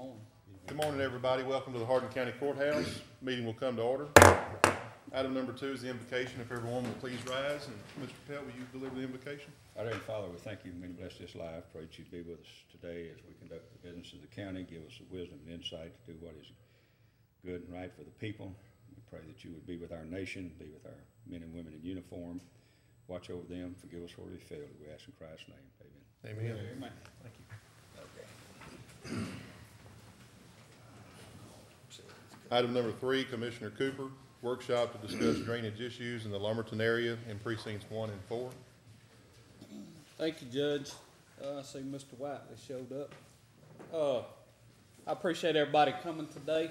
morning. Good morning, everybody. Welcome to the Hardin County Courthouse. Meeting will come to order. Item number 2 is the invocation. If everyone will please rise. And Mr. Pelt, will you deliver the invocation? Our Heavenly Father, we thank you and we bless this life. Pray that you'd be with us today as we conduct the business of the county. Give us the wisdom and insight to do what is good and right for the people. We pray that you would be with our nation, be with our men and women in uniform. Watch over them. Forgive us where we failed. We ask in Christ's name. Amen. Amen. Amen. Thank you. Okay. Item number 3, Commissioner Cooper, workshop to discuss drainage issues in the Lumberton area in precincts 1 and 4. Thank you, Judge. I see Mr. Whiteley showed up. I appreciate everybody coming today.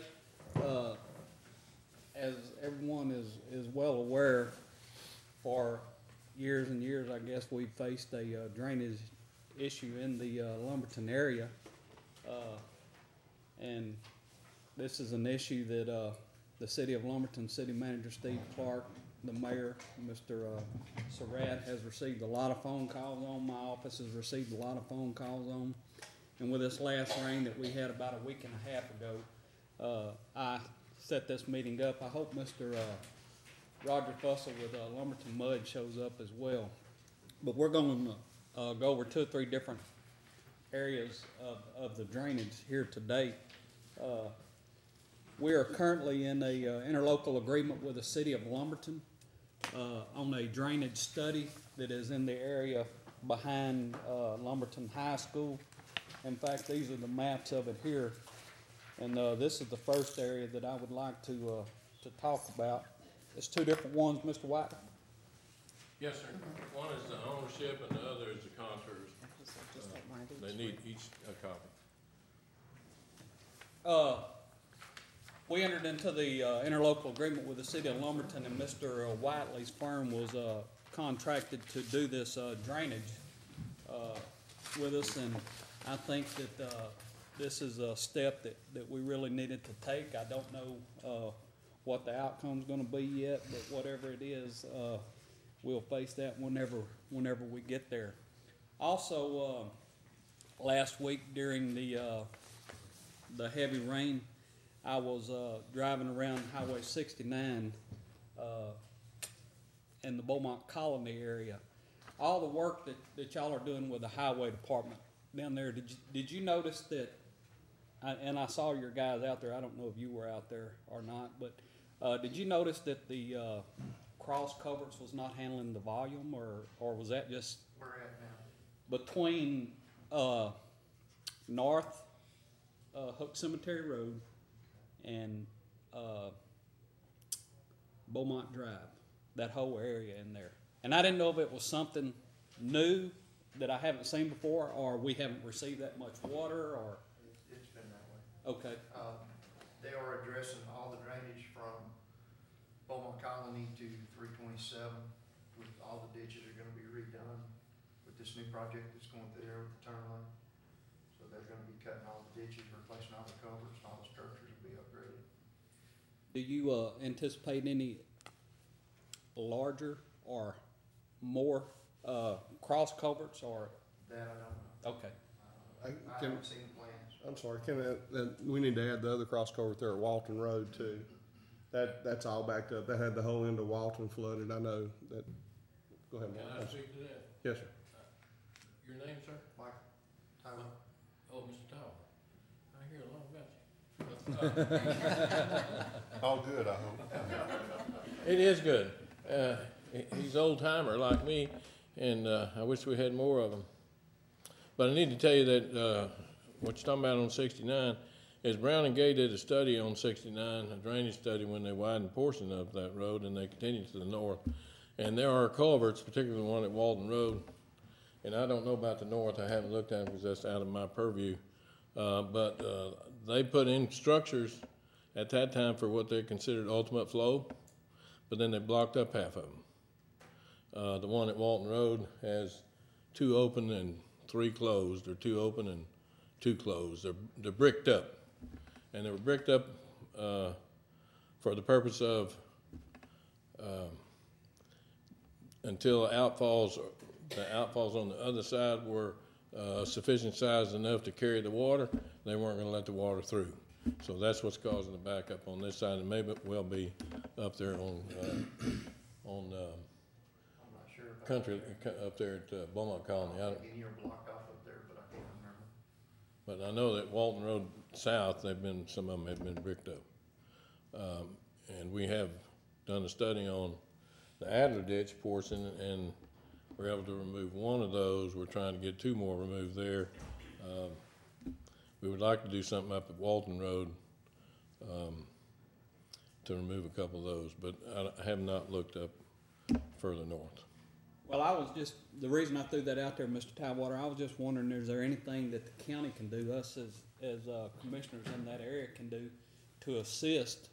As everyone is well aware, for years and years, I guess, we've faced a drainage issue in the Lumberton area. And this is an issue that the City of Lumberton City Manager Steve Clark, the Mayor, Mr. Surratt, has received a lot of phone calls on. My office has received a lot of phone calls on. And with this last rain that we had about a week and a half ago, I set this meeting up. I hope Mr. Roger Fussell with Lumberton Mud shows up as well. But we're going to go over 2 or 3 different areas of the drainage here today. We are currently in a interlocal agreement with the City of Lumberton on a drainage study that is in the area behind Lumberton High School. In fact, these are the maps of it here, and this is the first area that I would like to talk about. It's 2 different ones, Mr. White. Yes, sir. One is the ownership and the other is the contours. They need each a copy. We entered into the interlocal agreement with the City of Lumberton, and Mr. Whiteley's firm was contracted to do this drainage with us, and I think that this is a step that we really needed to take. I don't know what the outcome's going to be yet, but whatever it is, we'll face that whenever we get there. Also, last week during the heavy rain, I was driving around Highway 69 in the Beaumont Colony area. All the work that y'all are doing with the highway department down there, did you notice that, and I saw your guys out there, I don't know if you were out there or not, but did you notice that the cross culverts was not handling the volume, or was that just where at now? Between North Hook Cemetery Road and Beaumont Drive, that whole area in there? And I didn't know if it was something new that I haven't seen before, or we haven't received that much water, or It's been that way. okay. They are addressing all the drainage from Beaumont Colony to 327. With all the ditches are going to be redone with this new project that's going through there with the turn lane. So they're going to be cutting all the ditches, replacing all the culverts, and all the structures will be upgraded. Do you anticipate any larger or more cross culverts, or? That I don't know. Okay. I haven't seen the plans. I'm sorry, we need to add the other cross culvert there at Walton Road too. That's all backed up. That had the whole end of Walton flooded. I know that. Go ahead, Can Mark. I speak to that? Yes, sir. Your name, sir? Mike, Tyler. Oh, Mr. Tower. I hear a lot about you. All good, I hope. It is good. He's old timer like me, and I wish we had more of them. But I need to tell you that what you're talking about on 69 is Brown and Gay did a study on 69, a drainage study, when they widened a portion of that road and they continued to the north. And there are culverts, particularly the one at Walton Road. And I don't know about the north. I haven't looked at it because that's out of my purview. But they put in structures at that time for what they considered ultimate flow, but then they blocked up half of them. The one at Walton Road has 2 open and 3 closed, or 2 open and 2 closed. They're bricked up, and they were bricked up for the purpose of until the outfalls on the other side were sufficient size enough to carry the water. they weren't gonna let the water through. So that's what's causing the backup on this side, and maybe it will be up there on I'm not sure about country, that. up there at Beaumont Colony. I don't think any are blocked off up there, but I can't remember. But I know that Walton Road South, some of them have been bricked up. And we have done a study on the Adler ditch portion, and we're able to remove one of those. We're trying to get 2 more removed there. We would like to do something up at Walton Road to remove a couple of those, but I have not looked up further north. Well, I was just, the reason I threw that out there, Mr. Tidewater, I was just wondering, is there anything that the county can do, us as commissioners in that area can do to assist,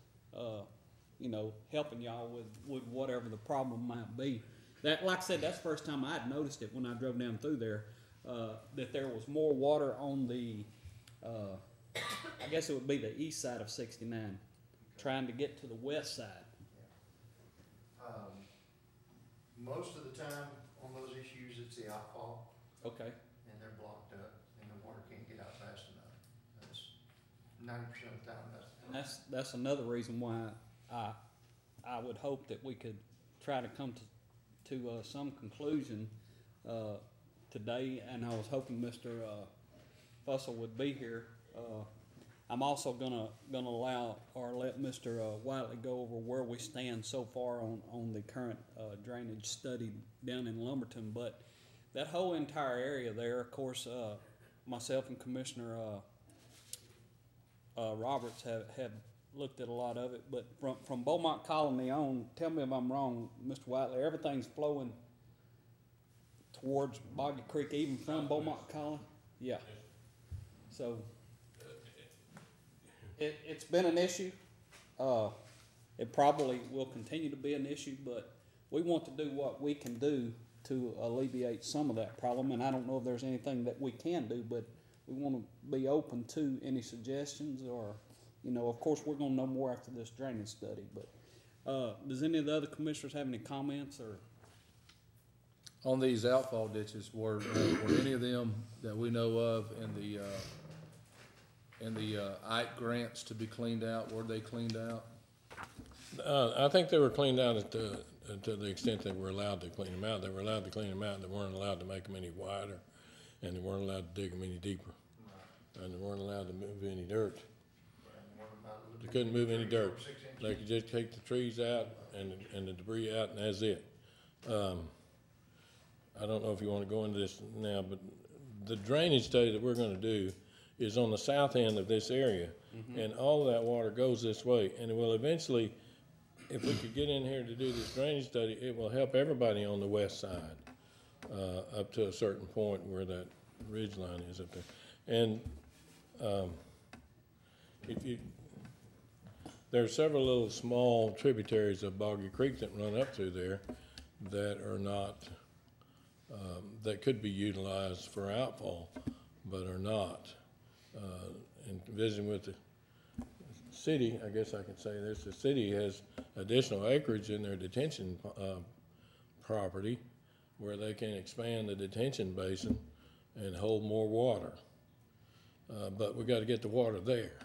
you know, helping y'all with whatever the problem might be? That, like I said, that's the first time I'd noticed it when I drove down through there, that there was more water on the, I guess it would be the east side of 69, trying to get to the west side. Most of the time on those issues, it's the outfall, Okay. and they're blocked up, and the water can't get out fast enough. That's 90% of the time, And that's another reason why I would hope that we could try to come to some conclusion today, and I was hoping Mr. Fussell would be here. I'm also gonna allow or let Mr. Whiteley go over where we stand so far on the current drainage study down in Lumberton, but that whole entire area there, of course, myself and Commissioner Roberts have looked at a lot of it, but from Beaumont Colony on, tell me if I'm wrong, Mr. Whiteley, everything's flowing towards Boggy Creek, even from Beaumont Colony? Yeah. So, it's been an issue. It probably will continue to be an issue, but we want to do what we can do to alleviate some of that problem, and I don't know if there's anything that we can do, but we want to be open to any suggestions, or, you know, of course, we're gonna know more after this drainage study, but, does any of the other commissioners have any comments, or? On these outfall ditches, were any of them that we know of in the Ike grants to be cleaned out, were they cleaned out? I think they were cleaned out to the extent that we're allowed to clean them out. They were allowed to clean them out, and they weren't allowed to make them any wider, and they weren't allowed to dig them any deeper, and they weren't allowed to move any dirt. They couldn't move any dirt. They could just take the trees out and the debris out, and that's it. I don't know if you want to go into this now, but the drainage study that we're going to do is on the south end of this area, and all of that water goes this way, and it will eventually, if we could get in here to do this drainage study, it will help everybody on the west side up to a certain point where that ridge line is up there. And there are several little small tributaries of Boggy Creek that run up through there that are not, that could be utilized for outfall, but are not. And visiting with the city, I guess I can say this, the city has additional acreage in their detention property where they can expand the detention basin and hold more water. But we got to get the water there.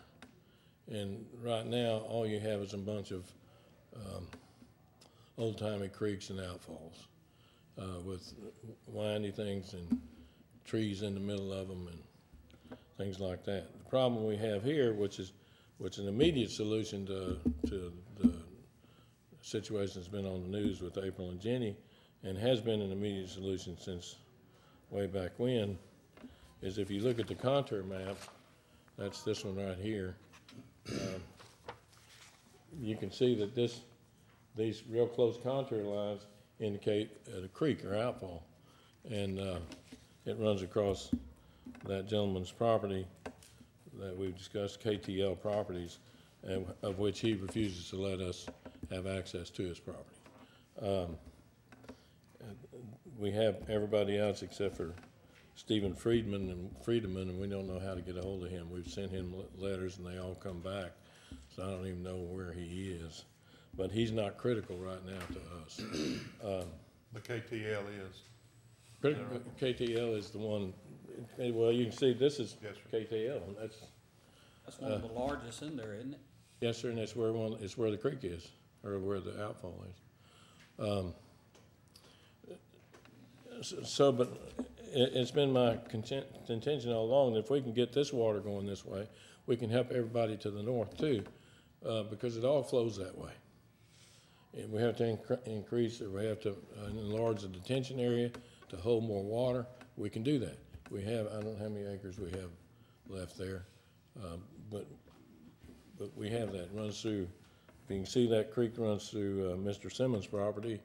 And right now, all you have is a bunch of old-timey creeks and outfalls with windy things and trees in the middle of them and things like that. The problem we have here, which is an immediate solution to the situation that's been on the news with April and Jenny, and has been an immediate solution since way back when, is if you look at the contour map, that's this one right here, you can see that these real close contour lines indicate a creek or outfall, and it runs across that gentleman's property that we've discussed, KTL Properties, and of which he refuses to let us have access to his property. We have everybody else except for Stephen Friedman, and we don't know how to get a hold of him. We've sent him letters and they all come back, so I don't even know where he is. But he's not critical right now to us. The KTL is. KTL is the one, well, you can see this is Yes, sir. KTL, and that's, That's one of the largest in there, isn't it? yes, sir, and it's where the creek is, or where the outfall is. But it's been my contention all along that if we can get this water going this way, we can help everybody to the north too, because it all flows that way. And we have to increase, or we have to enlarge the detention area to hold more water. We can do that. We have, I don't know how many acres we have left there, but we have that. It runs through, if you can see that creek runs through Mr. Simmons' property.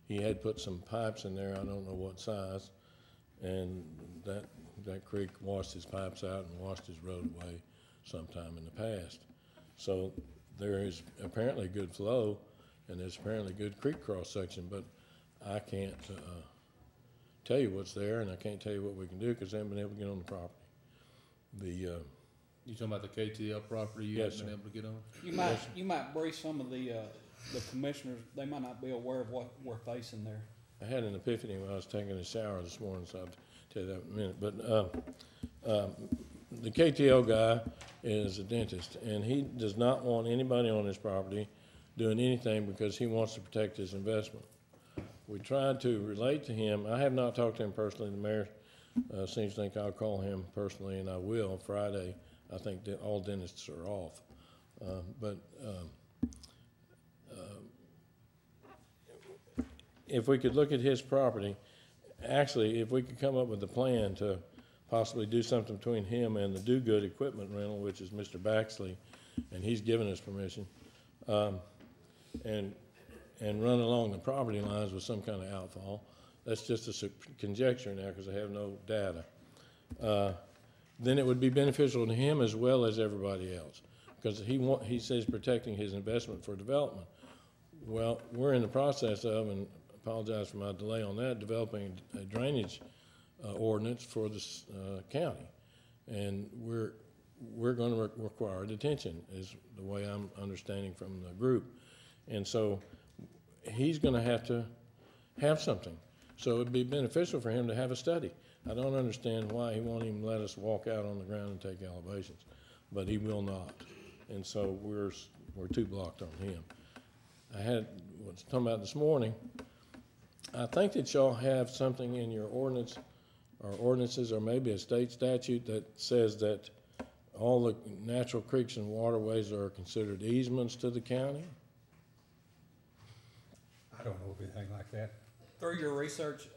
He had put some pipes in there, I don't know what size, and that creek washed his pipes out and washed his road away sometime in the past. So there is apparently good flow, and there's apparently good creek cross-section, but I can't tell you what's there, and I can't tell you what we can do because I haven't been able to get on the property. You talking about the KTL property you Yes, haven't been sir. able to get on? You might brief some of the commissioners, they might not be aware of what we're facing there. I had an epiphany when I was taking a shower this morning, so I'll tell you that in a minute. But the KTL guy is a dentist, and he does not want anybody on his property doing anything because he wants to protect his investment. We tried to relate to him. I have not talked to him personally. The mayor seems to think I'll call him personally, and I will Friday. I think that all dentists are off. If we could look at his property, actually, if we could come up with a plan to possibly do something between him and the Do Good Equipment Rental, which is Mr. Baxley, and he's given us permission, and run along the property lines with some kind of outfall. That's just a conjecture now because I have no data. Then it would be beneficial to him as well as everybody else because he says protecting his investment for development. Well, we're in the process of, and apologize for my delay on that, developing a drainage ordinance for this county, and we're going to require detention, is the way I'm understanding from the group, and so he's going to have something. So it'd be beneficial for him to have a study. I don't understand why he won't even let us walk out on the ground and take elevations, but he will not, and so we're too blocked on him. I was talking about this morning. I think that y'all have something in your ordinance or ordinances or maybe a state statute that says that all the natural creeks and waterways are considered easements to the county. I don't know of anything like that. Through your research,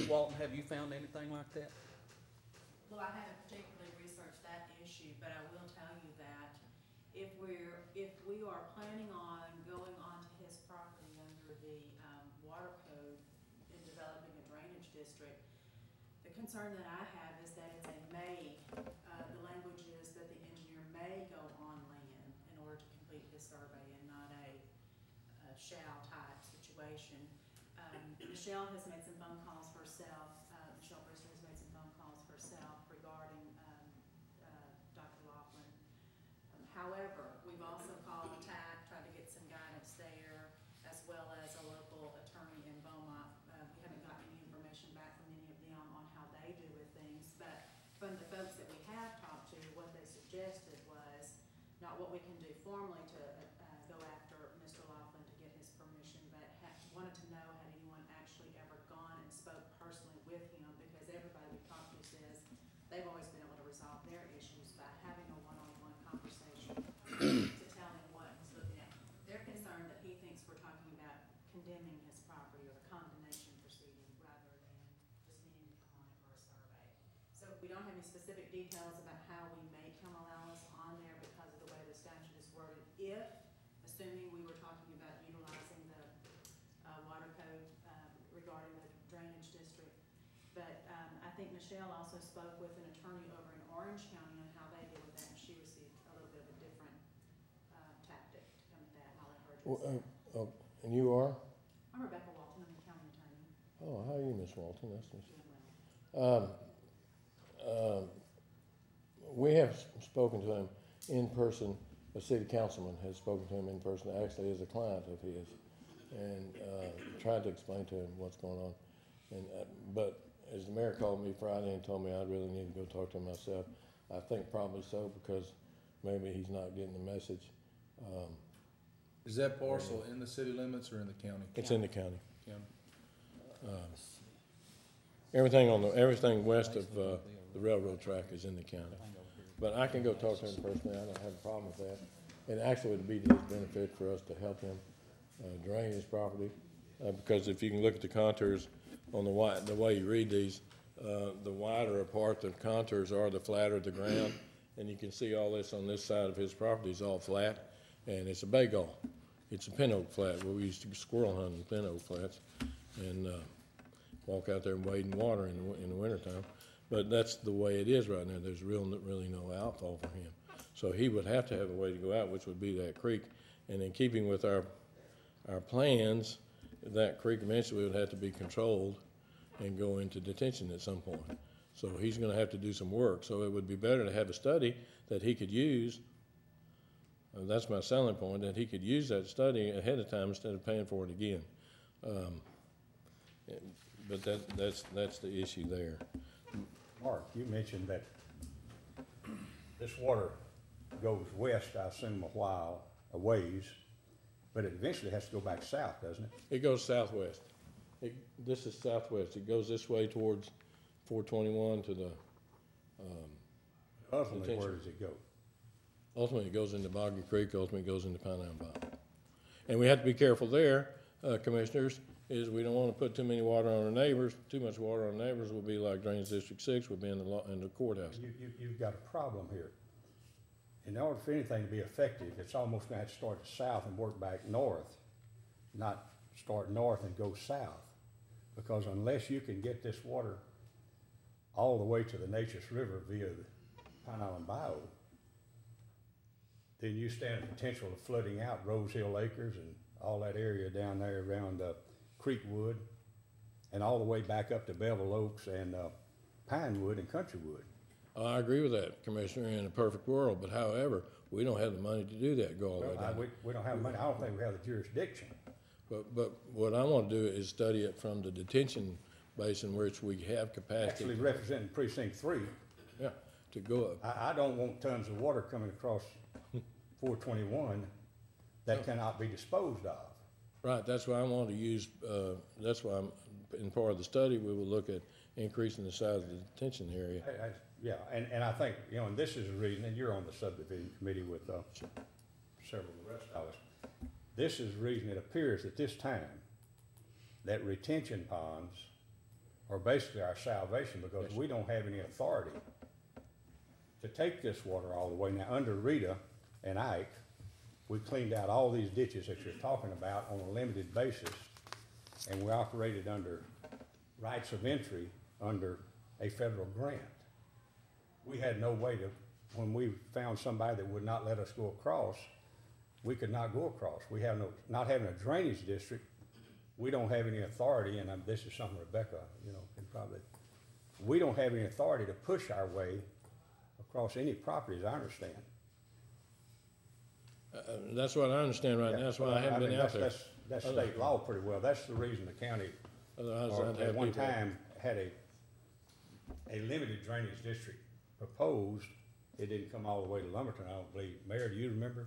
Walton, have you found anything like that? Well, I haven't particularly researched that issue, but I will tell you that if we are planning on going onto his property under the water code in developing a drainage district, the concern that I have is that it's a may, the language is that the engineer may go on land in order to complete his survey and not a shall type situation. Michelle has made some phone calls herself, Michelle Brewster has made some phone calls herself regarding Dr. Laughlin. However, we've also called TAC, tried to get some guidance there, as well as a local attorney in Beaumont. We haven't gotten any information back from any of them on how they do with things, but from the folks that we have talked to, what they suggested was not what we can do formally to go after Mr. Laughlin to get his permission, but wanted to know had anyone actually ever gone and spoke personally with him, because everybody we talked to says they've always been able to resolve their issues by having a one-on-one conversation to tell him what he's looking at. They're concerned that he thinks we're talking about condemning his property or the condemnation proceeding rather than just needing to come on for a survey. So we don't have any specific details about how we make him allow us on there because of the way the statute is worded. If, assuming we were talking about utilizing the water code regarding the drainage district. But I think Michelle also spoke with an attorney over in Orange County on how they deal with that, and she received a little bit of a different tactic to come at that, and I'll let her address that. And you are? I'm Rebecca Walton, I'm the county attorney. Oh, how are you, Miss Walton? That's nice. Doing well. We have spoken to him in person. A city councilman has spoken to him in person, actually as a client of his, and tried to explain to him what's going on. And, but as the mayor called me Friday and told me I really need to go talk to him myself, I think probably so, because maybe he's not getting the message. Is that parcel in the city limits or in the county? It's in the county. County. Everything west of, the railroad track is in the county. But I can go talk to him personally, I don't have a problem with that. And actually, it'd be to his benefit for us to help him, drain his property. Because if you can look at the contours on the way you read these, the wider apart the contours are, the flatter the ground. And you can see all this on this side of his property is all flat, and it's a bagel. It's a pin oak flat, where we used to squirrel hunt in pin oak flats, and walk out there and wade in water in the wintertime. But that's the way it is right now. There's really no outfall for him. So he would have to have a way to go out, which would be that creek. And in keeping with our plans, that creek eventually would have to be controlled and go into detention at some point. So he's gonna have to do some work. So it would be better to have a study that he could use. That's my selling point, that he could use that study ahead of time instead of paying for it again. But that's the issue there. Mark, you mentioned that this water goes west, I assume, a ways, but it eventually has to go back south, doesn't it? It goes southwest. This is southwest. It goes this way towards 421 to the, Ultimately, where does it go? ultimately it goes into Boggy Creek, ultimately it goes into Pine Island Bottom. And we have to be careful there, commissioners, is we don't want to put too many water on our neighbors. Too much water on neighbors will be like Drainage District 6 would be in the courthouse. You've got a problem here. In order for anything to be effective, it's almost going to have to start south and work back north, not start north and go south. Because unless you can get this water all the way to the Natchez River via the Pine Island Bayou, then you stand a potential of flooding out Rose Hill Acres and all that area down there around Creekwood and all the way back up to Bevel Oaks and Pinewood and Countrywood. I agree with that, Commissioner, in a perfect world, but however, we don't have the money to do that, go all the way down. We don't have money. I don't think we have the jurisdiction. But what I want to do is study it from the detention basin, which we have capacity. Actually representing Precinct 3. Yeah, to go up. I don't want tons of water coming across 421 that cannot be disposed of. Right, that's why I want to use, that's why in part of the study, we will look at increasing the size of the detention area. Yeah, and I think, and this is a reason, and you're on the subdivision committee with several of the rest of us. This is the reason it appears at this time that retention ponds are basically our salvation, because we don't have any authority to take this water all the way. Now, under Rita and Ike, we cleaned out all these ditches that you're talking about on a limited basis, and we operated under rights of entry under a federal grant. We had no way to, when we found somebody that would not let us go across, we could not go across. We have not having a drainage district, we don't have any authority, and this is something Rebecca, can probably, we don't have any authority to push our way across any properties, I understand. That's what I understand right now, that's why I haven't been out there. That's state law pretty well. That's the reason the county, Otherwise, I'd at have one people- time, had a limited drainage district proposed. It didn't come all the way to Lumberton, I don't believe. Mayor, do you remember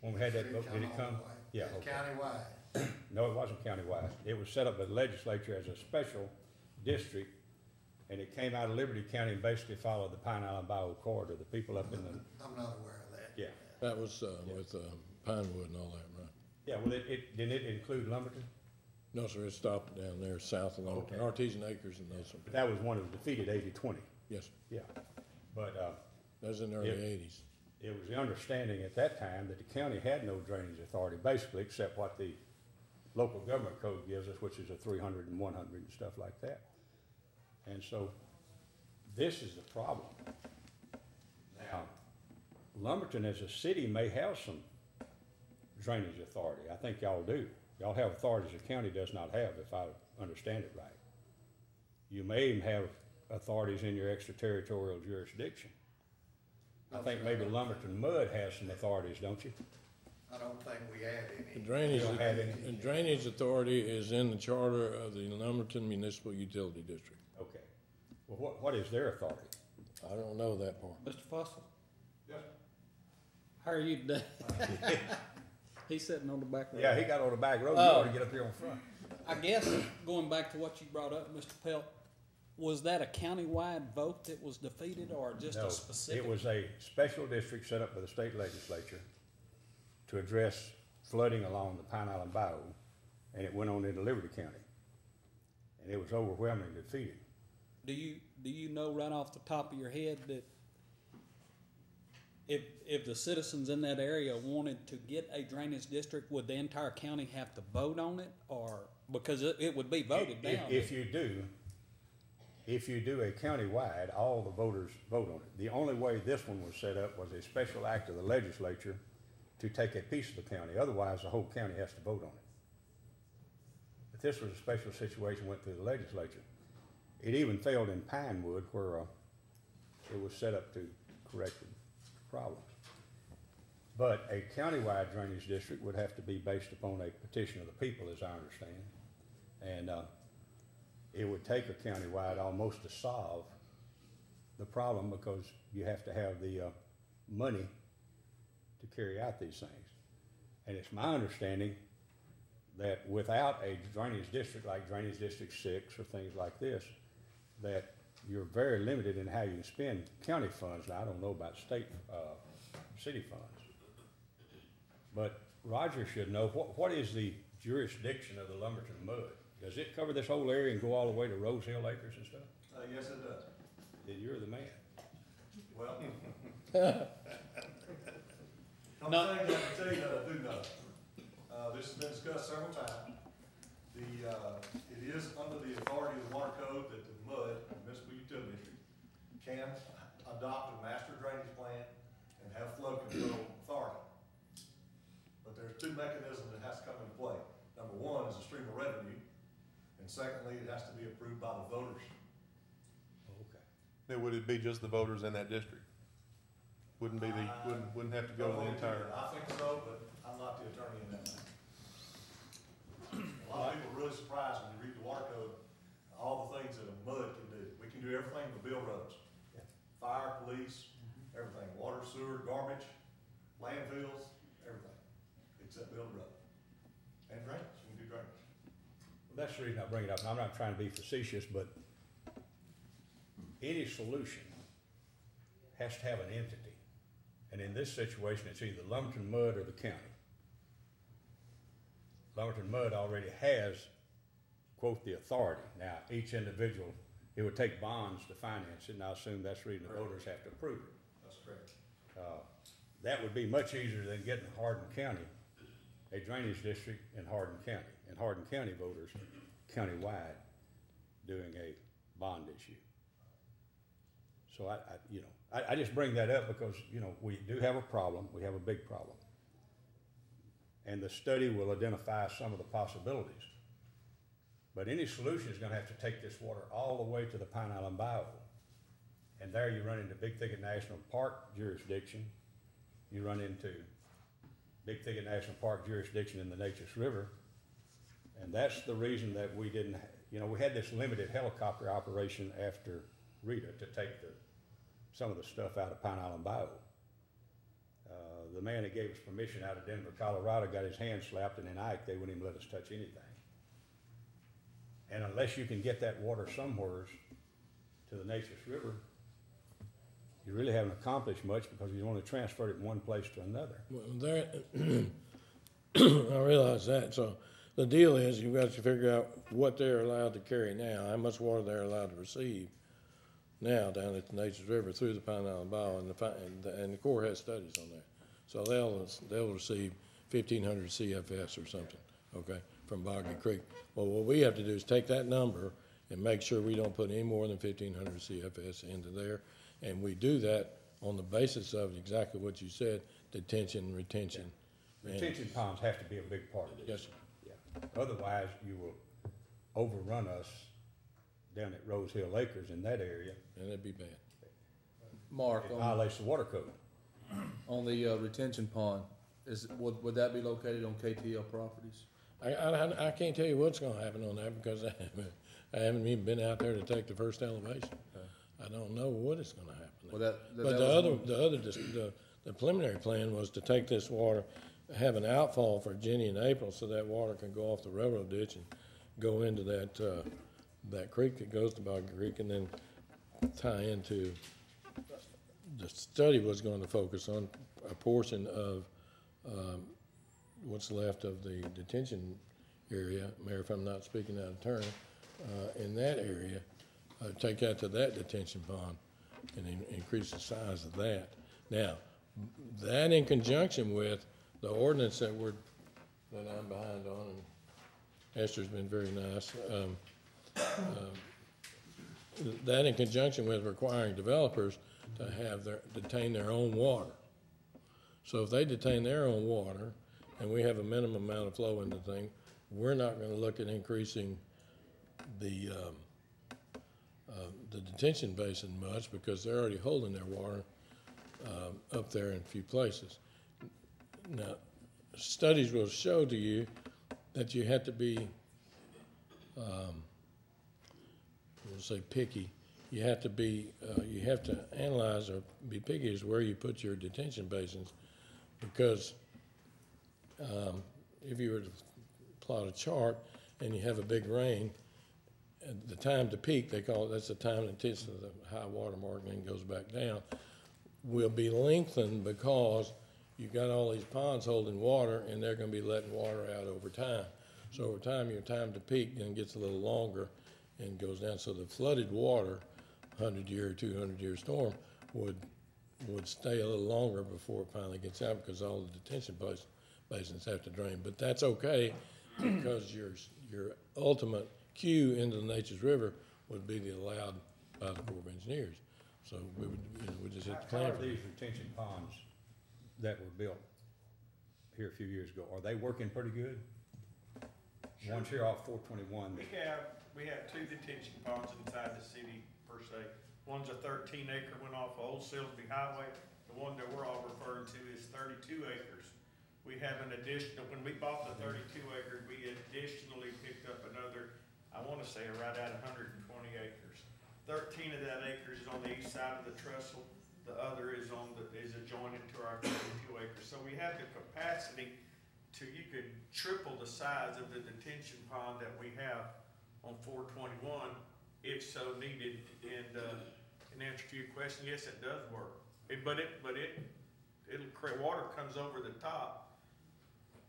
when we had that vote? Did it come? Yeah. It's Okay. countywide. No, it wasn't countywide. It was set up by the legislature as a special district, and it came out of Liberty County and basically followed the Pine Island Bayou corridor. The people up in the, I'm not aware of that. yeah. That was with Pinewood and all that, right? Yeah, well, didn't it include Lumberton? No, sir, it stopped down there south of Lumberton, Okay. Artesian Acres and those. But that was one of the defeated 80-20. Yes, Yeah. But that was in the early Yeah. 80s. it was the understanding at that time that the county had no drainage authority, basically, except what the local government code gives us, which is a 300 and 100 and stuff like that. And so this is the problem. Now, Lumberton as a city may have some drainage authority. I think y'all do. Y'all have authorities the county does not have, if I understand it right. You may even have authorities in your extraterritorial jurisdiction. I think maybe Lumberton Mud has some authorities, don't you? I don't think we had The any. drainage, We don't have any. the drainage authority is in the charter of the Lumberton Municipal Utility District. Okay. Well, what is their authority? I don't know that part. Mr. Fussell, Yes. how are you today? He's sitting on the back row. Yeah, he got on the back row, you Oh. ought to get up here on front. I guess, going back to what you brought up, Mr. Pelt, was that a countywide vote that was defeated or just No, a specific? it was a special district set up by the state legislature to address flooding along the Pine Island Bayou, and it went on into Liberty County. And it was overwhelmingly defeated. Do you know right off the top of your head that if the citizens in that area wanted to get a drainage district, would the entire county have to vote on it, or, because it would be voted down? If you do a countywide, all the voters vote on it. The only way this one was set up was a special act of the legislature to take a piece of the county, otherwise the whole county has to vote on it. But this was a special situation, went through the legislature. It even failed in Pinewood where it was set up to correct the problems. But a countywide drainage district would have to be based upon a petition of the people, as I understand. And it would take a countywide almost to solve the problem because you have to have the money to carry out these things. And it's my understanding that without a drainage district like Drainage District 6 or things like this, that you're very limited in how you can spend county funds. Now, I don't know about state, city funds. But Roger should know, what is the jurisdiction of the Lumberton mud? Does it cover this whole area and go all the way to Rose Hill Acres and stuff? Yes, it does. Then you're the man. Well. No. I'm saying that to tell you that I do know. This has been discussed several times. It is under the authority of the water code that the MUD, Municipal Utility District, can adopt a master drainage plan and have flow control authority. But there's two mechanisms that has to come into play. Number one is a stream of revenue, and secondly, it has to be approved by the voters. Okay. Now, would it be just the voters in that district? Wouldn't be wouldn't have to go to the entire. I think so, but I'm not the attorney in that matter. A lot of people are really surprised when you read the water code, all the things that a MUD can do. We can do everything but build roads. Yeah. Fire, police, everything, water, sewer, garbage, landfills, everything, except build a road. And drainage, we can do drainage. Well, that's the reason I bring it up, and I'm not trying to be facetious, but any solution has to have an entity. And in this situation, it's either Lumberton Mud or the county. Lumberton Mud already has, quote, the authority. Now, each individual, it would take bonds to finance it, and I assume that's the reason the voters have to approve it. That's correct. That would be much easier than getting Hardin County, a drainage district in Hardin County, and Hardin County voters countywide doing a bond issue. So I just bring that up because, we do have a problem. We have a big problem. And the study will identify some of the possibilities. But any solution is gonna have to take this water all the way to the Pine Island Bayou. And there you run into Big Thicket National Park jurisdiction. You run into Big Thicket National Park jurisdiction in the Neches River. And that's the reason that we didn't, we had this limited helicopter operation after Rita to take some of the stuff out of Pine Island Bayou. The man that gave us permission out of Denver, Colorado, got his hand slapped, and in Ike, they wouldn't even let us touch anything. And unless you can get that water somewhere to the Neches River, you really haven't accomplished much because you only transferred it from one place to another. Well, there, I realize that. So the deal is you've got to figure out what they're allowed to carry now, how much water they're allowed to receive now down at the Neches River through the Pine Island Bayou, and the Corps has studies on that. So they'll receive 1,500 CFS or something, okay, from Boggy Creek. Well, what we have to do is take that number and make sure we don't put any more than 1,500 CFS into there. And we do that on the basis of exactly what you said, detention, retention. Retention ponds have to be a big part of this. Yes, sir. Yeah. Otherwise, you will overrun us down at Rose Hill Acres in that area. And it'd be bad. Mark, It violates the water code. on the retention pond, would that be located on KTL properties? I can't tell you what's gonna happen on that because I haven't even been out there to take the first elevation. I don't know what is gonna happen. Well, But the preliminary plan was to take this water, have an outfall for Jenny and April so that water can go off the railroad ditch and go into that creek that goes to Boggy Creek and then tie into, the study was going to focus on a portion of, what's left of the detention area, Mayor, if I'm not speaking out of turn, in that area, take that to that detention pond and increase the size of that. Now, that in conjunction with the ordinance that I'm behind on, and Esther's been very nice, that in conjunction with requiring developers to detain their own water. So if they detain their own water, and we have a minimum amount of flow in the thing, we're not gonna look at increasing the detention basin much because they're already holding their water up there in a few places. Now, studies will show to you that you have to be, we'll say picky. You have to analyze or be picky as where you put your detention basins, because if you were to plot a chart and you have a big rain, the time to peak, they call it, that's the time that gets to the high water mark and then goes back down, will be lengthened because you've got all these ponds holding water and they're gonna be letting water out over time. So over time, your time to peak then gets a little longer and goes down. So the flooded water, 100-year or 200-year storm, would stay a little longer before it finally gets out because all the detention basins have to drain. But that's okay because your ultimate queue into the Nature's River would be allowed by the Corps of Engineers. So we would, we just hit the plan. How for are these retention ponds that were built here a few years ago, are they working pretty good? Sure. One's here off 421. We have two detention ponds inside the city per se. One's a 13-acre one off of Old Silsby Highway. The one that we're all referring to is 32 acres. We have an additional, when we bought the 32 acres, we additionally picked up another, I wanna say right at 120 acres. 13 of that acres is on the east side of the trestle. The other is adjoining to our 32 acres. So we have the capacity you could triple the size of the detention pond that we have on 421 if so needed. And in answer to your question, yes, it does work. It'll create, water comes over the top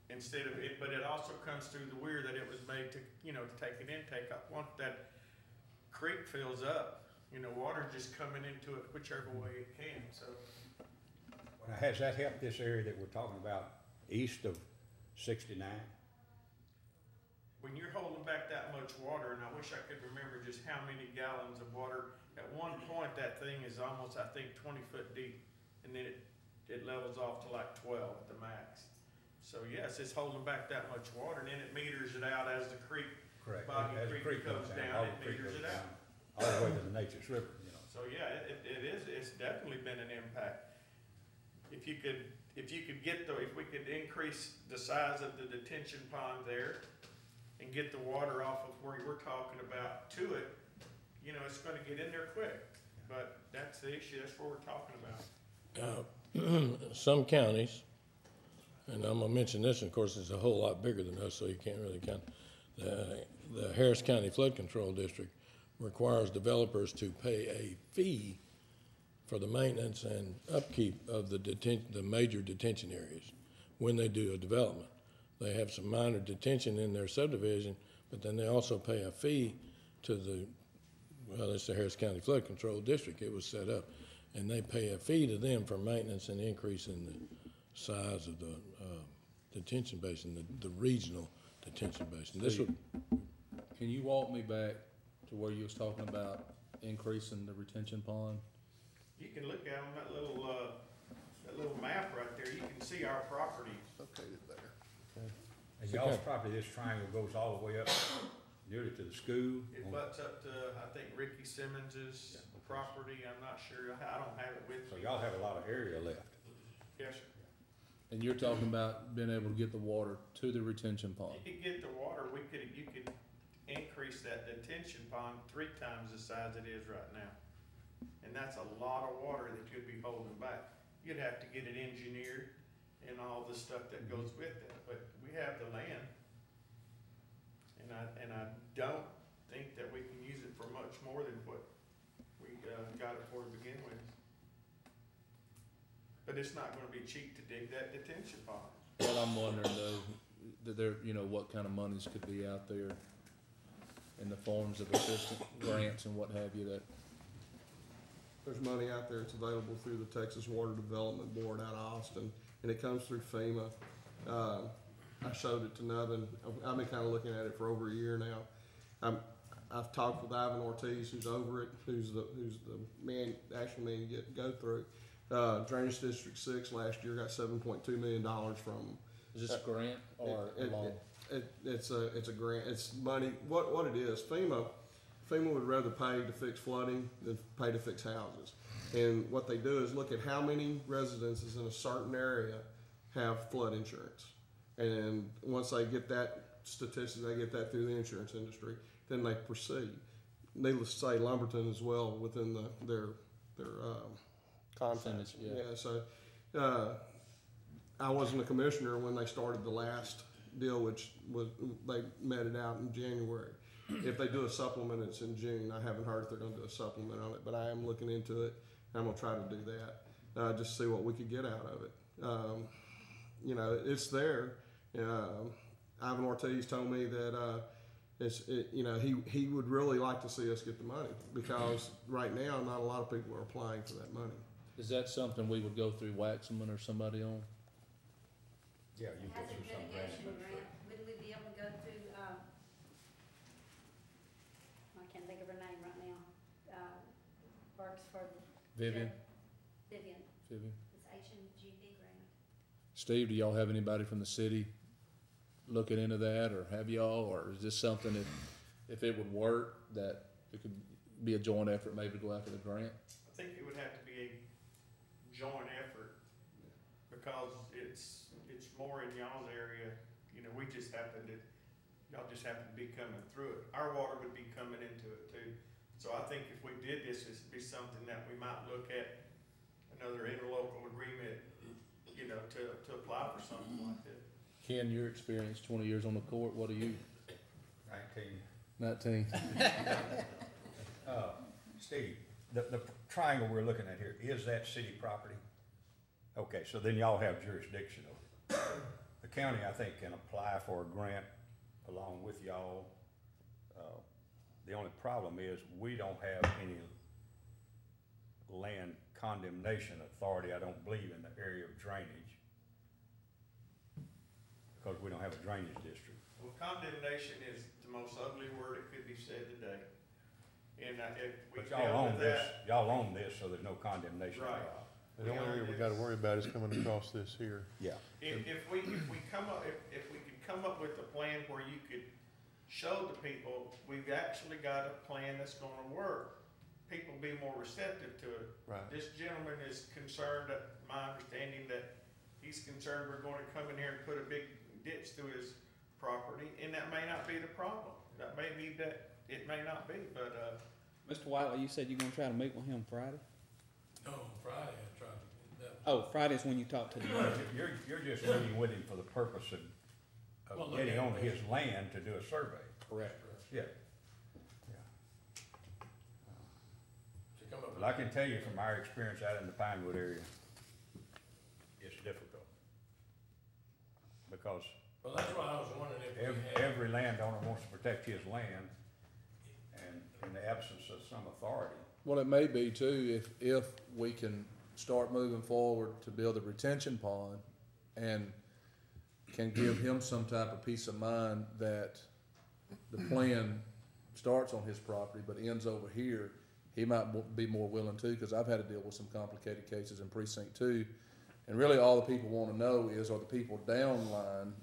instead of it, but it also comes through the weir that it was made to, to take an intake. Once that creek fills up, water just coming into it whichever way it can. So, Now, has that helped this area that we're talking about east of 69? when you're holding back that much water, and I wish I could remember just how many gallons of water, at one point that thing is almost, I think, 20 foot deep, and then it levels off to like 12 at the max. So yes, it's holding back that much water, and then it meters it out as the creek, Correct. Boggy As the Creek goes down, it Creek meters goes it out. down, all the way to the Nature's River, So yeah, it's definitely been an impact. If we could increase the size of the detention pond there and get the water off of where we're talking about to it, it's gonna get in there quick. But that's the issue, that's what we're talking about. Some counties, and I'm gonna mention this, and of course, it's a whole lot bigger than us, so you can't really count. The Harris County Flood Control District requires developers to pay a fee for the maintenance and upkeep of the major detention areas when they do a development. They have some minor detention in their subdivision, but then they also pay a fee to it's the Harris County Flood Control District. It was set up, and they pay a fee to them for maintenance and increase in the size of the detention basin, the regional detention basin. Can you walk me back to where you was talking about increasing the retention pond? You can look at on that little map right there, you can see our property. Located there. And y'all's property, this triangle goes all the way up nearly to the school. It butts up to, I think, Ricky Simmons's property, I'm not sure, I don't have it with So me. y'all have a lot of area left. Yes, sir. And you're talking about being able to get the water to the retention pond. You could get the water, you could increase that detention pond 3 times the size it is right now. And that's a lot of water that you'd be holding back. You'd have to get it engineered and all the stuff that goes with that, but we have the land. And I don't think that we can use it for much more than what we, got it for to begin with. But it's not gonna be cheap to dig that detention pond. Well, I'm wondering though, that there, you know, what kind of monies could be out there in the forms of assistance grants and what have you that, There's money out there that's available through the Texas Water Development Board out of Austin, and it comes through FEMA. I showed it to Nubbin. I've been kinda looking at it for over a year now. I've talked with Ivan Ortiz, who's over it, who's the man, the actual man you go through. Drainage District 6 last year got $7.2 million from. is this a grant or a loan? It's a grant, it's money, what it is, FEMA would rather pay to fix flooding than pay to fix houses. And what they do is look at how many residences in a certain area have flood insurance. And once they get that statistic, they get that through the insurance industry, then they proceed. Needless to say, Lumberton as well within their confines. Percentage, yeah. Yeah, so, I wasn't a commissioner when they started the last deal, which was, they met it out in January. If they do a supplement, it's in June. I haven't heard if they're gonna do a supplement on it, but I am looking into it. And I'm gonna try to do that, just to see what we could get out of it. You know, it's there. Ivan Ortiz told me that, you know, he would really like to see us get the money because right now, not a lot of people are applying for that money. Is that something we would go through Waxman or somebody on? Yeah, you go Hazard through some mitigation grants. grant, wouldn't we be able to go through, I can't think of her name right now, works for the. Vivian? Vivian, Vivian? it's HMGP grant. Steve, do y'all have anybody from the city looking into that, or have y'all, or is this something if it would work, that it could be a joint effort maybe to go after the grant? I think it would have to be a joint effort, because it's more in y'all's area, you know, y'all just happen to be coming through it. Our water would be coming into it too. So I think if we did this, it'd be something that we might look at another interlocal agreement, you know, to apply for something like that. Ken, your experience, 20 years on the court, what are you? 19. 19. Steve, the triangle we're looking at here, is that city property? Okay, so then y'all have jurisdiction over it. The county, I think, can apply for a grant along with y'all. The only problem is we don't have any land condemnation authority, I don't believe, in the area of drainage, because we don't have a drainage district. Well, condemnation is the most ugly word it could be said today. And if we But y'all dealt own with this, that, y'all own this, so there's no condemnation. Right. The only area we gotta worry about is coming across this here. Yeah. if we could come up with a plan where you could show the people, we've actually got a plan that's gonna work, people be more receptive to it. Right. This gentleman is concerned, my understanding that he's concerned we're gonna come in here and put a big ditch through his property, and that may not be the problem. That may be that, it may not be, but, Mr. Whiteley, you said you're gonna try to meet with him Friday? No, Friday I tried to get that. Oh, Friday's when you talk to the You're just meeting with him for the purpose of Well, look getting at on it. his land to do a survey. Correct. Yeah. To come up with. But I can tell you from our experience out in the Pinewood area, it's difficult. Because Well, that's why I was wondering if we had. every landowner wants to protect his land, and in the absence of some authority. Well, it may be too, if we can start moving forward to build a retention pond and can give him some type of peace of mind that the plan starts on his property but ends over here, he might be more willing to, because I've had to deal with some complicated cases in precinct 2. And really all the people want to know is, are the people downline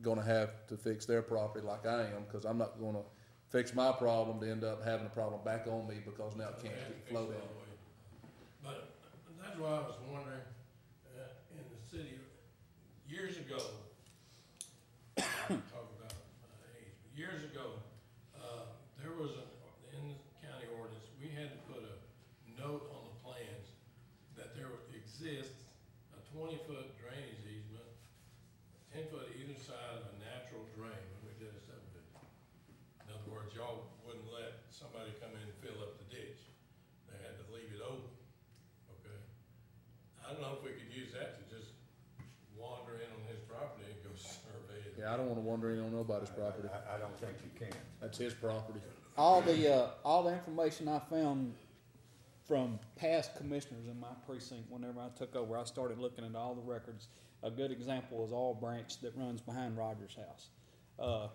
gonna have to fix their property like I am? Because I'm not gonna fix my problem to end up having a problem back on me because now it can't flow down. But that's why I was wondering, in the city, exists a 20-foot drainage easement, 10 foot either side of a natural drain when we did a subdivision. In other words, y'all wouldn't let somebody come in and fill up the ditch. They had to leave it open, okay? I don't know if we could use that to just wander in on his property and go survey it. Yeah, I don't wanna wander in on nobody's property. I don't think you can. That's his property. All the information I found from past commissioners in my precinct, whenever I took over, I started looking at all the records. A good example is All Branch that runs behind Rogers' house.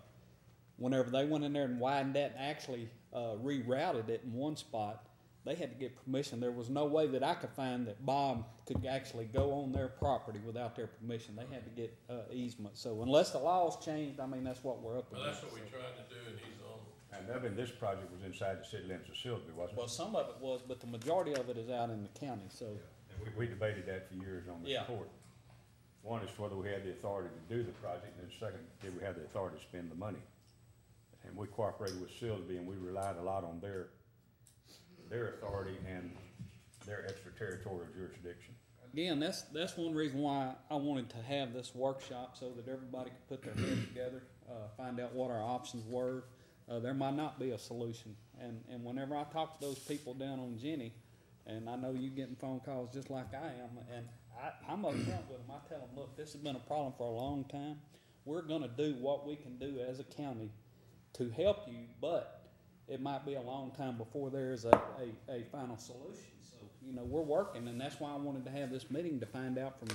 Whenever they went in there and widened that and actually rerouted it in one spot, they had to get permission. There was no way that I could find that Bob could actually go on their property without their permission. They had to get easement. So unless the laws changed, I mean, that's what we're up Well, against. that's what we tried to do, and he's on. And I mean, this project was inside the city limits of Silsbee, wasn't Well, it? some of it was, but the majority of it is out in the county, so. And we debated that for years on the Yeah. court. One is whether we had the authority to do the project, and then second, did we have the authority to spend the money? And we cooperated with Silsbee, and we relied a lot on their authority and their extraterritorial jurisdiction. Again, that's one reason why I wanted to have this workshop, so that everybody could put their heads together, find out what our options were. There might not be a solution, and whenever I talk to those people down on Jenny, and I know you getting phone calls just like I am, and I'm upfront with them. I tell them, look, this has been a problem for a long time. We're gonna do what we can do as a county to help you, but it might be a long time before there is a final solution. So, you know, we're working, and that's why I wanted to have this meeting, to find out from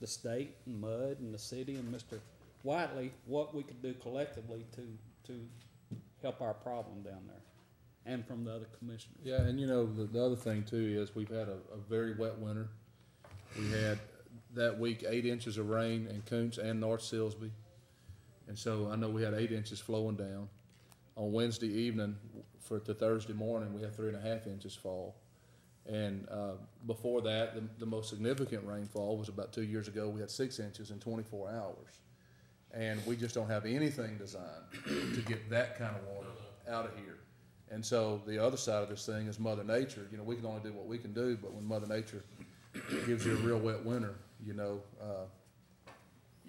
the state and MUD and the city and Mr. Whiteley what we could do collectively to help our problem down there, and from the other commissioners. Yeah, and you know, the other thing too is we've had a very wet winter. We had that week 8 inches of rain in Koontz and North Silsbee. And so I know we had 8 inches flowing down. On Wednesday evening to Thursday morning, we had 3.5 inches fall. And before that, the most significant rainfall was about 2 years ago. We had 6 inches in 24 hours. And we just don't have anything designed to get that kind of water out of here. And so the other side of this thing is Mother Nature. You know, we can only do what we can do, but when Mother Nature gives you a real wet winter, you know,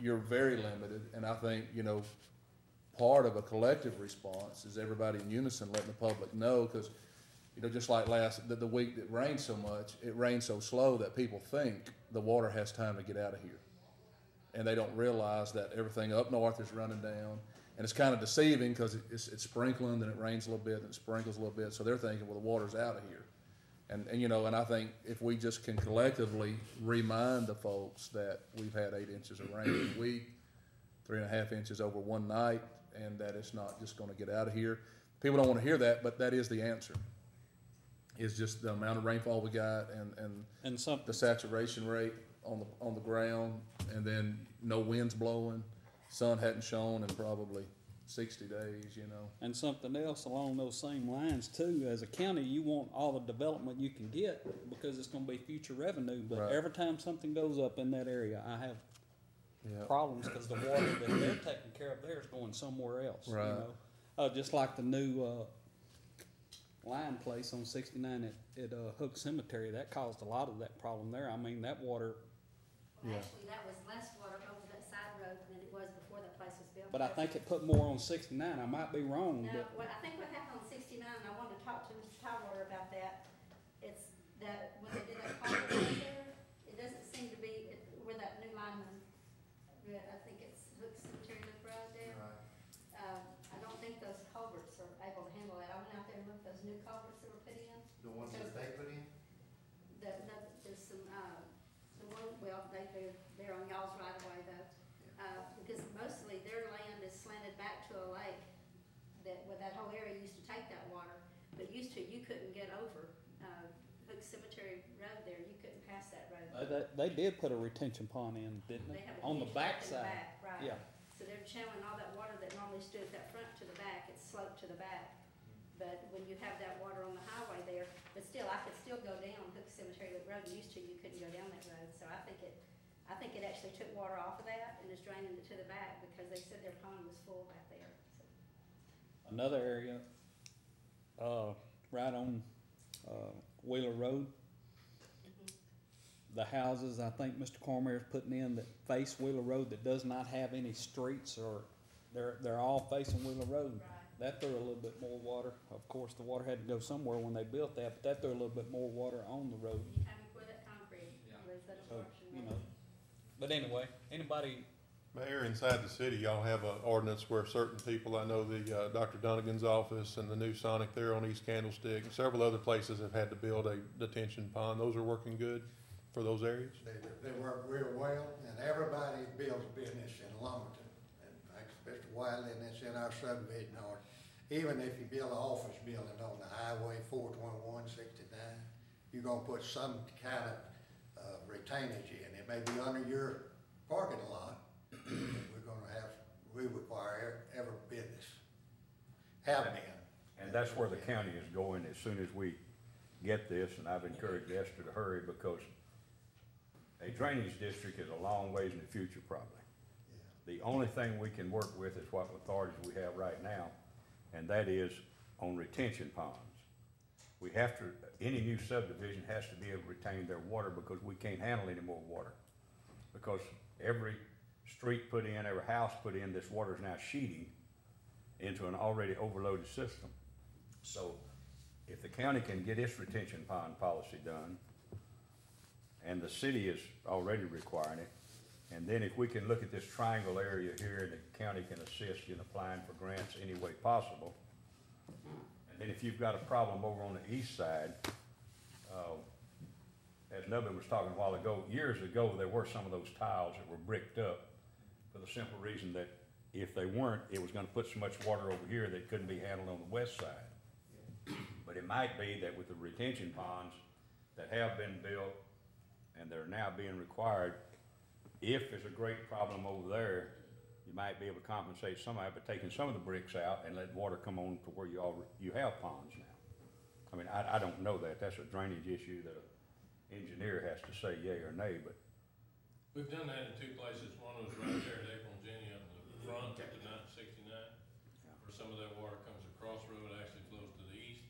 you're very limited. And I think, you know, part of a collective response is everybody in unison letting the public know, because, you know, just like the week that rained so much, it rained so slow that people think the water has time to get out of here. And they don't realize that everything up north is running down. And it's kind of deceiving because it's sprinkling, then it rains a little bit, then it sprinkles a little bit. So they're thinking, well, the water's out of here. And you know, and I think if we just can collectively remind the folks that we've had 8 inches of rain in a week, 3.5 inches over one night, and that it's not just gonna get out of here. People don't wanna hear that, but that is the answer. It's just the amount of rainfall we got and the saturation rate on the ground, and then no winds blowing, sun hadn't shone in probably 60 days, you know. And something else along those same lines too, as a county, you want all the development you can get, because it's gonna be future revenue, but Right. every time something goes up in that area, I have Yeah. problems, because the water that they're taking care of there is going somewhere else, you Right. know? Just like the new, line place on 69 at Hook Cemetery, that caused a lot of that problem there. I mean, that water, Yeah. Actually, that was less water over that side road than it was before that place was built. but I think it put more on 69, I might be wrong, No, but. I think what happened on 69, and I wanted to talk to Mr. Tywater about that, it's that when they did that culvert right there, it doesn't seem to be, where that new lineman, I think it's Hook Cemetery Loop Road there. Right. I don't think those culverts are able to handle that. I went out there and looked at those new culverts that were put in. The ones that they put in? There's some, the one, well, they're on y'all's right of way though. Because mostly their land is slanted back to a lake where that whole area used to take that water. But you couldn't get over, Hook Cemetery Road there, you couldn't pass that road. They did put a retention pond in, didn't they? They have a On the huge back lake in the side. back, right. Yeah. So they're channeling all that water that normally stood at that front to the back, it's sloped to the back. But when you have that water on the highway there, but still, I could still go down Hook Cemetery Loop Road, used to, you couldn't go down that road. So I think it actually took water off of that and is draining it to the back, because they said their pond was full back there, so. Another area, right on, Wheeler Road, the houses, I think Mr. Cormier's putting in that face Wheeler Road that does not have any streets, or they're all facing Wheeler Road. Right. That threw a little bit more water. Of course, the water had to go somewhere when they built that, but that threw a little bit more water on the road. Anytime you pour that concrete, there's that So, obstruction. you know, but anyway, anybody, Mayor, inside the city, y'all have an ordinance where certain people, I know the, Dr. Dunnigan's office and the new Sonic there on East Candlestick, and several other places have had to build a detention pond. Those are working good for those areas? They work real well, and everybody builds business in Lumberton. And like Mr. Wiley, and it's in our subdivision order. Even if you build an office building on the highway 421-69, you're gonna put some kind of retainage in. It may be under your parking lot. We require every business have been. And that's where the county is going as soon as we get this, and I've encouraged Esther to hurry, because a drainage district is a long ways in the future probably. The only thing we can work with is what authorities we have right now, and that is on retention ponds. We have to, any new subdivision has to be able to retain their water, because we can't handle any more water. Because every street put in, every house put in, this water is now sheeting into an already overloaded system. So if the county can get its retention pond policy done, and the city is already requiring it, and then if we can look at this triangle area here, and the county can assist in applying for grants any way possible. And then if you've got a problem over on the east side, as Nubbin was talking a while ago, years ago, there were some of those tiles that were bricked up, for the simple reason that if they weren't, it was gonna put so much water over here that it couldn't be handled on the west side. But it might be that with the retention ponds that have been built and they're now being required, if there's a great problem over there, you might be able to compensate somebody by taking some of the bricks out and let water come on to where you have ponds now. I mean, I don't know that. That's a drainage issue that an engineer has to say yay or nay, but We've done that in two places. One was right there at April and Jenny up in the front of the 969, where some of that water comes across the road, actually flows to the east.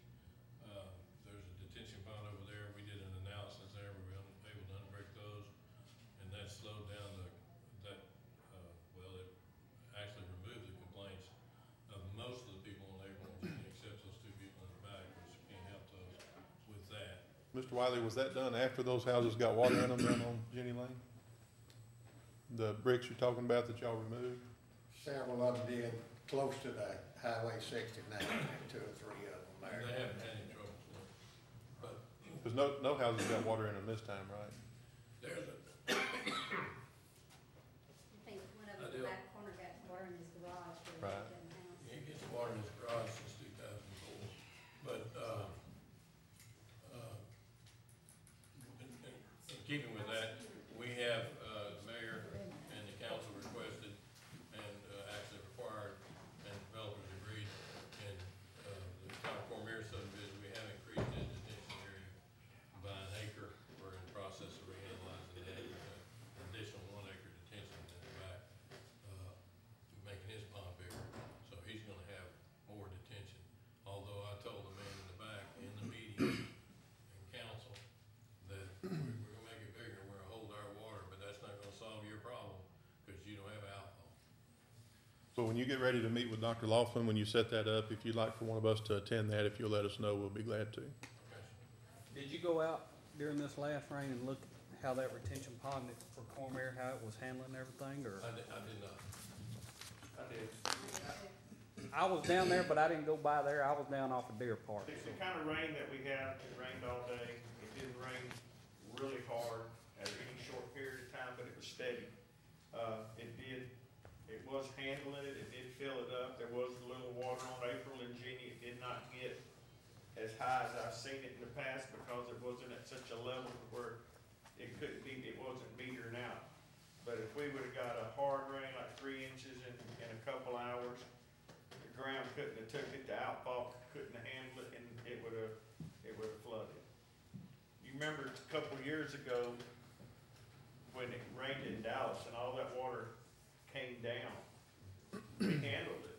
There's a detention pond over there. We did an analysis there. We were able to unbreak those, and that slowed down it actually removed the complaints of most of the people on April and Jenny, except those two people in the back, which can't help those with that. Mr. Wiley, was that done after those houses got water in them down on Jenny Lane? The bricks you're talking about that y'all removed? Several of them did, close to the Highway 69, two or three of them there. They haven't had any trouble, but Because no houses got water in them this time, right? there's a, I think one of them in the back corner got water in his garage. Right. he gets water in his garage since 2004, but, in keeping with that, we have, the mayor and the council requested and, actually required, and developers agreed, and, the Tom Cormier subdivision, we have increased his detention area by an acre. We're in the process of reanalyzing that, with an additional 1 acre detention in the back, making his pond bigger, so he's gonna have more detention. Although I told the man in the back, in the meeting, in council, that we're gonna make it bigger, we're gonna hold our water, but that's not gonna solve your problem, cause you don't have alcohol. So when you get ready to meet with Dr. Laughlin, when you set that up, if you'd like for one of us to attend that, if you'll let us know, we'll be glad to. did you go out during this last rain and look at how that retention pond for Cormier, how it was handling everything, or? I did not. I did. I was down there, but I didn't go by there. I was down off of Deer Park. The kind of rain that we had, it rained all day. It didn't rain really hard at any short period of time, but it was steady. It was handling it, it did fill it up. There was a little water on April and Jenny. It did not get as high as I've seen it in the past, because it wasn't at such a level where it wasn't metering out. But if we would've got a hard rain, like 3 inches in a couple hours, the ground couldn't have took it, the outfall couldn't have handled it, and it would've flooded. You remember a couple years ago, when it rained in Dallas and all that water came down, we handled it.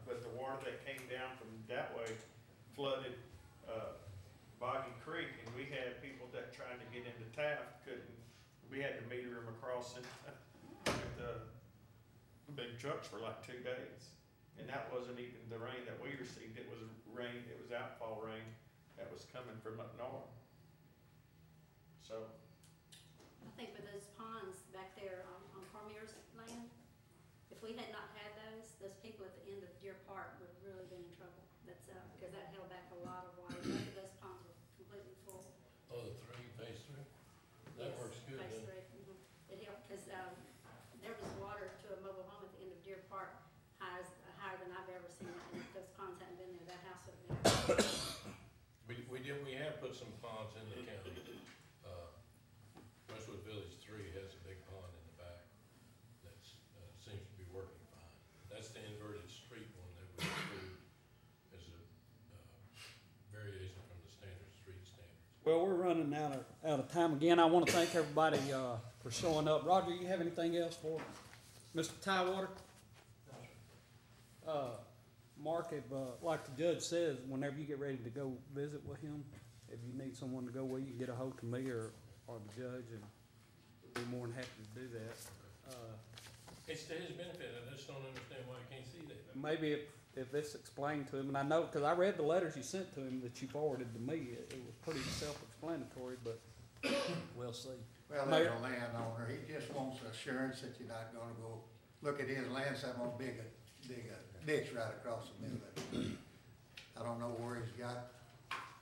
But the water that came down from that way flooded, Boggy Creek, and we had people that trying to get into Taft couldn't We had to meter them across it with the big trucks for like 2 days. And that wasn't even the rain that we received, it was rain, it was outfall rain that was coming from up north. So, I think with those ponds back there on Cormier's land, if we had not had those people at the end of Deer Park would have really been in trouble. That's, because that held back a lot of water. Both of those ponds were completely full. Oh, phase three? That Yes, works good phase then. three, mhm. It helped, because, there was water to a mobile home at the end of Deer Park, higher than I've ever seen it, and if those ponds hadn't been there, that house would have been. We have put some ponds in the county. Westwood Village 3 has a big pond in the back that's, seems to be working fine. That's the inverted street one that we approved as a, variation from the standard street standards. Well, we're running out of time again. I want to thank everybody for showing up. Roger, you have anything else for Mr. Tywater? Mark, if, like the judge says, whenever you get ready to go visit with him, if you need someone to go with you, get a hold of me or the judge, and we'd be more than happy to do that. It's to his benefit, I just don't understand why I can't see that. Maybe if it's explained to him, and I know, because I read the letters you sent to him that you forwarded to me, it was pretty self-explanatory, but we'll see. Well, there's a landowner, he just wants assurance that you're not gonna go look at his land, so I'm gonna dig a ditch right across the middle of it. I don't know where he's got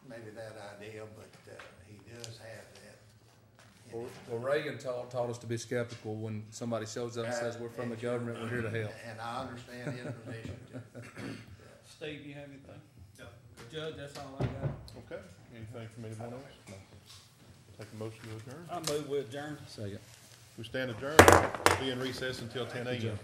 maybe that idea, but, he does have that. Well, Reagan taught us to be skeptical when somebody shows up and says, we're from the government, we're here to help. And I understand his position too. Steve, you have anything? No. Judge, that's all I got. Okay, anything from anyone else? No. Take a motion to adjourn. I move with adjourn. Second. We stand adjourned, be in recess until 10 a.m.